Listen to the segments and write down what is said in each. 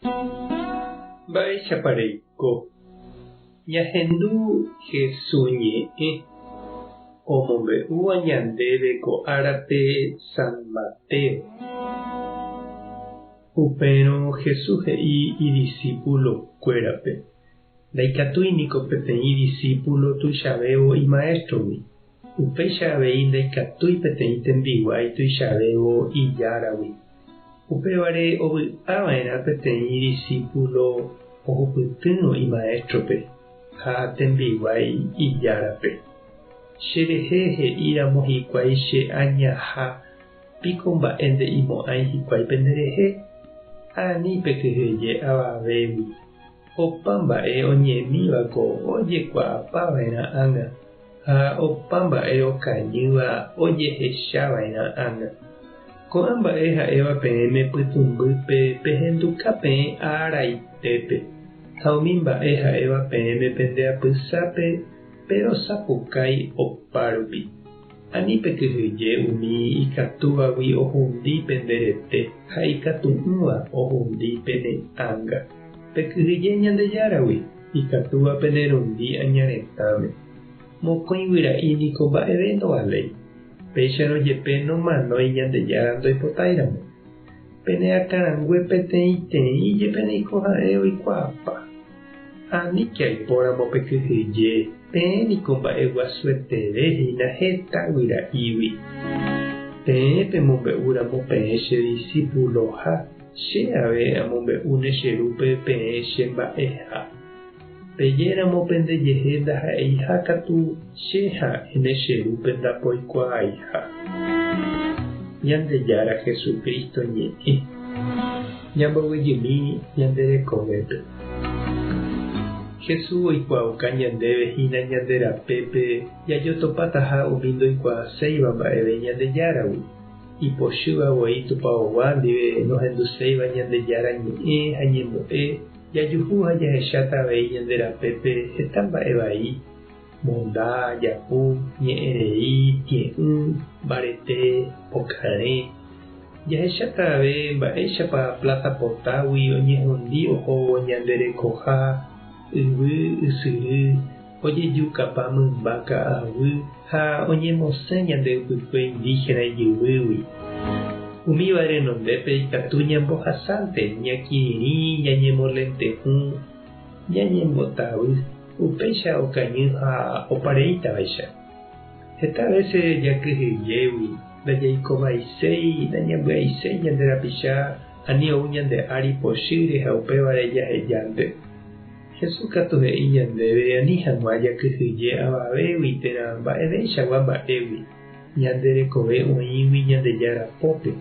Mba'éichapareiko ñahendu Jesús omombe'úva ñandéve ko árape San Mateo. Upérõ Jesús he'i idiscípulokuérape: ndaikatúiniko peteĩ discípulo tuichavévo imaéstrogui. Upéicha avei ndaikatúi peteĩ tembiguái tuichavévo ijáragui. Upévare ovy'ava'erã peteĩ discípulo ohupytýrõ imaéstrope ha tembiguái ijárape. Cherehe he'íramo hikuái che añaha, piko mba'e nde'imo'ãi hikuái penderehe. Ani pekyhyje avavégui. Opa mba'e oñemívako ojekuaapava'erã ág̃a ha opa mba'e okañýva ojehechava'erã ág̃a. Ko'ã mba'e ha'éva peẽme pytymbýpe pehenduka peẽ áraitépe, ha umi mba'e ha'éva peẽme pendeapysápe perosapukái opárupi. Ani pekyhyje umi ikatúvagui ohundi penderete ha ikatu'ỹva ohundi pene ág̃a. Pekyhyje Ñandejáragui ikatúva penerundi añaretãme. Mokõi guyra'i mba'eve ndovaléi. Péicharõ jepe nomanói Ñandejára ndoipotáiramo. Pene akarangue peteĩ jepeneiko ha'e oikuaapa. Aníke aipóramo pekyhyje peẽniko mba'e guasueterehína heta guyra'ígui. Peẽ pemombe'úramo peẽ che discípuloha che ave amombe'úne che rúpe peẽ che mba'eha. Pejéramo pendejehe ndaha'éiha katu che ha'éne che rúpe ndapoikuaaiha. Ñandejára Jesukristo ñe'ẽ ñambovyjymi ñande rekovépe. Jesús oikuauka ñandéve hína ñande rapépe jajotopáta umi ndoikuaaséiva mba'eve Ñandejáragui. Ipochývavoi tupãóva ndive nohenduséiva Ñandejára ñe'ẽ ha ñembo'e jajuhu ha jahecháta avei ñande rapépe heta mba'e vai: monda, jahu, ñe'ẽrei, ti'ỹ, mbarete, okarẽ. Jahecháta ave mba'éichapa plata potágui oñehundi ohóvo ñande rekoha, yvy, ysyry, ojejukapa mymba ka'avy ha oñemosẽ ñande ypykue indígena ijyvýgui. Umíva renondépe ikatu ñambohasánte ñakirirĩ, ñañemolentehũ, ñañembotavy. Upéicha okañy ha opareítavaicha. Heta vece jakyhyjégui ndajaikovaicéi ndañambyaiséi ñande rapicha ani ou ñande ári pochýre ha upévare jahejánte. Jesús katu he'i ñandéve ani hag̃ua jakyhyje avavégui térã mba'evéichagua mba'égui ñande rekove oĩgui Ñandejára pópe,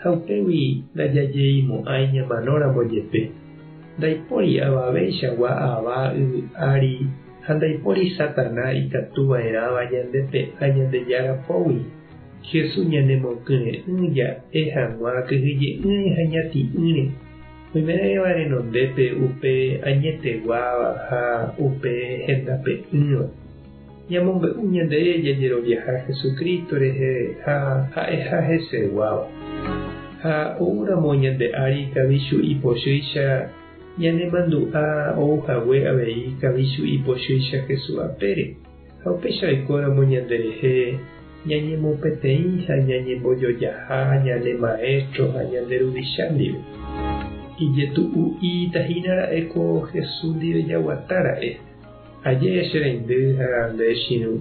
ha upégui ndajajeimo'ãi ñamanóramo jepe. Ndaipóri avavéichagua ava yvy'ári ha ndaipóri Satanás ikatuva'erãva ñandepe ha Ñandejára pógui. Jesús ñanemokyre'ỹja hag̃ua kyhyje'ỹre ha ñati'ỹre. Oime'ẽva renondépe upe añeteguáva ha upe hendape'ỹva. Ñamombe'u ñande jajeroviaha Jesukristo rehe ha ha'eha heseguáva. Ha oúramo ñande ári kavichu ipochýicha ñanemandu'a ouhague avei kavichu ipochýicha Jesús apére. Ha upéicha oikóramo ñanderehe ñañemopeteĩ ha ñañembojojaha ñane maestro ha ñande ruvicha ndive. Ijetu'u'i tahínara'éko Jesús ndive jaguatára'e. Aje che reindy ha ndechirũ.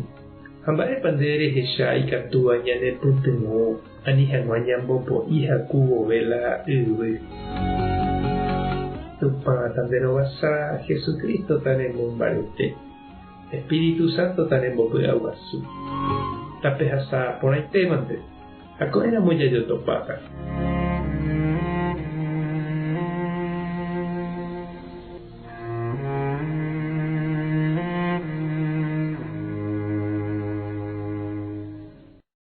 Ha mba'épa nde rehecha ikatúva ñanepytyvõ ani hag̃ua ñambopo'i haku vove la yvy. Tupãta nde rovasa Jesukristo tanemombarete. Espíritu Santo tanembopy'aguasu. Tapehasa porãitémante. Ha ko'ẽramo jajotopáta.